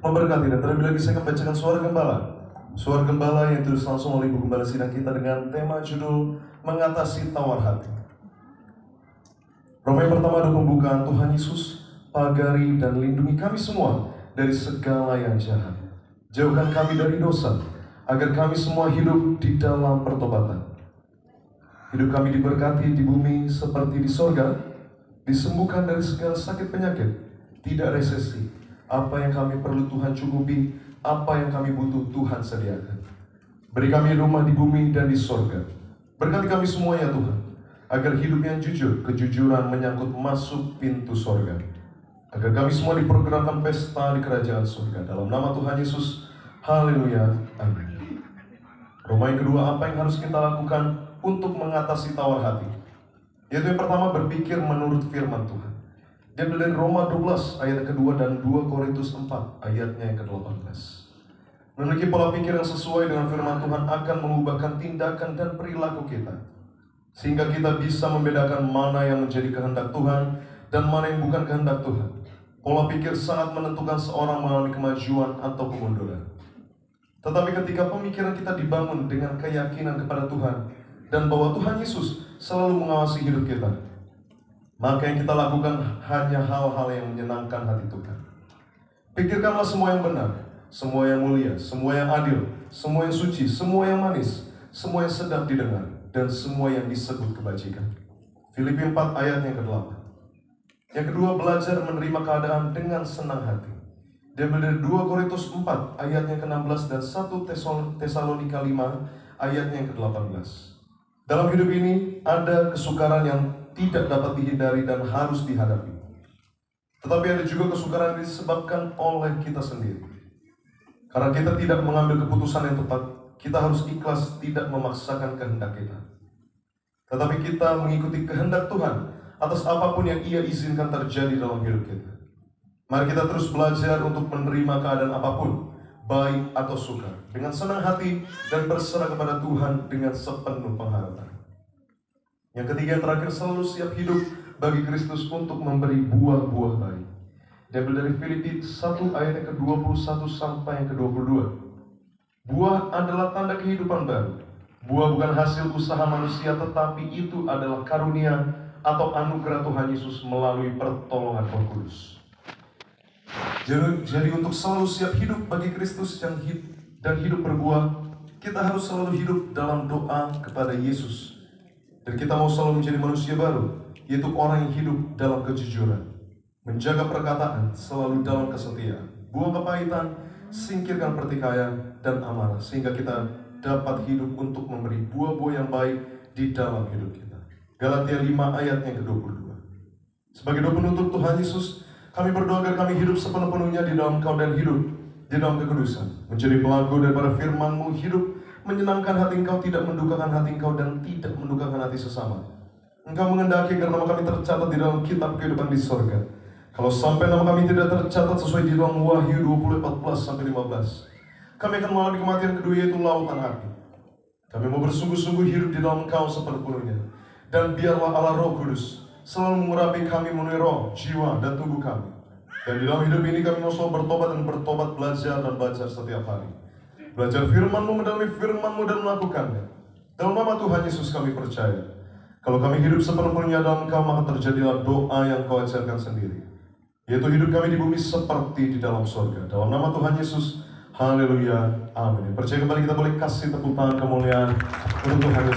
memberkati. Dan terlebih lagi saya akan bacakan suara gembala. Suara gembala yang ditulis langsung oleh Ibu Gembala Sidang kita dengan tema judul Mengatasi Tawar Hati. Roma yang pertama ada pembukaan. Tuhan Yesus, pagari dan lindungi kami semua dari segala yang jahat. Jauhkan kami dari dosa, agar kami semua hidup di dalam pertobatan. Hidup kami diberkati di bumi seperti di sorga, disembuhkan dari segala sakit penyakit, tidak resesi. Apa yang kami perlu Tuhan cukupi, apa yang kami butuh Tuhan sediakan. Beri kami rumah di bumi dan di sorga. Berkati kami semua ya Tuhan, agar hidup yang jujur, kejujuran menyangkut masuk pintu sorga. Agar kami semua dipergerakkan pesta di kerajaan surga. Dalam nama Tuhan Yesus, haleluya, amin. Roma yang kedua, apa yang harus kita lakukan untuk mengatasi tawar hati? Yaitu yang pertama, berpikir menurut firman Tuhan. Dia dari Roma 12 ayat kedua dan 2 Korintus 4 ayatnya yang ke-18. Memiliki pola pikir yang sesuai dengan firman Tuhan akan mengubahkan tindakan dan perilaku kita, sehingga kita bisa membedakan mana yang menjadi kehendak Tuhan dan mana yang bukan kehendak Tuhan. Pola pikir sangat menentukan seorang mengalami kemajuan atau kemunduran. Tetapi ketika pemikiran kita dibangun dengan keyakinan kepada Tuhan dan bahwa Tuhan Yesus selalu mengawasi hidup kita, maka yang kita lakukan hanya hal-hal yang menyenangkan hati Tuhan. Pikirkanlah semua yang benar, semua yang mulia, semua yang adil, semua yang suci, semua yang manis, semua yang sedap didengar, dan semua yang disebut kebajikan. Filipi 4 ayat yang ke-8. Yang kedua, belajar menerima keadaan dengan senang hati. Dia dari 2 Korintus 4 ayatnya ke-16 dan 1 Tesalonika 5 ayatnya yang ke-18. Dalam hidup ini ada kesukaran yang tidak dapat dihindari dan harus dihadapi. Tetapi ada juga kesukaran yang disebabkan oleh kita sendiri. Karena kita tidak mengambil keputusan yang tepat, kita harus ikhlas tidak memaksakan kehendak kita. Tetapi kita mengikuti kehendak Tuhan atas apapun yang Ia izinkan terjadi dalam hidup kita. Mari kita terus belajar untuk menerima keadaan apapun, baik atau sukar, dengan senang hati dan berserah kepada Tuhan dengan sepenuh pengharapan. Yang ketiga, yang terakhir, selalu siap hidup bagi Kristus untuk memberi buah-buah baik. Diambil dari Filipi 1 ayat yang ke-21 sampai yang ke-22. Buah adalah tanda kehidupan baru. Buah bukan hasil usaha manusia, tetapi itu adalah karunia atau anugerah Tuhan Yesus melalui pertolongan Roh Kudus. Jadi untuk selalu siap hidup bagi Kristus dan hidup berbuah, kita harus selalu hidup dalam doa kepada Yesus. Dan kita mau selalu menjadi manusia baru, yaitu orang yang hidup dalam kejujuran, menjaga perkataan, selalu dalam kesetiaan, buang kepahitan, singkirkan pertikaian dan amarah, sehingga kita dapat hidup untuk memberi buah-buah yang baik di dalam hidup kita. Galatia 5 ayat yang ke-22. Sebagai doa penutup Tuhan Yesus, kami berdoa agar kami hidup sepenuh-penuhnya di dalam Kau dan hidup di dalam kekudusan, menjadi pelaku daripada firman-Mu, hidup menyenangkan hati Engkau, tidak mendukakan hati Engkau dan tidak mendukakan hati sesama. Engkau mengendaki agar nama kami tercatat di dalam kitab kehidupan di sorga. Kalau sampai nama kami tidak tercatat sesuai di dalam Wahyu 20:14-15, kami akan mengalami kematian kedua, yaitu lautan api. Kami mau bersungguh-sungguh hidup di dalam Engkau sepenuhnya. Dan biarlah Allah Roh Kudus selalu mengurapi kami melalui roh, jiwa, dan tubuh kami. Dan di dalam hidup ini kami mau selalu bertobat, belajar dan belajar setiap hari. Belajar firman-Mu, mendalami firman-Mu dan melakukannya. Dalam nama Tuhan Yesus kami percaya. Kalau kami hidup sepenuhnya dalam Engkau, maka terjadilah doa yang Kau ajarkan sendiri, yaitu hidup kami di bumi seperti di dalam surga. Dalam nama Tuhan Yesus, haleluya, amin. Percaya kembali, kita boleh kasih tepuk tangan kemuliaan untuk Tuhan Yesus.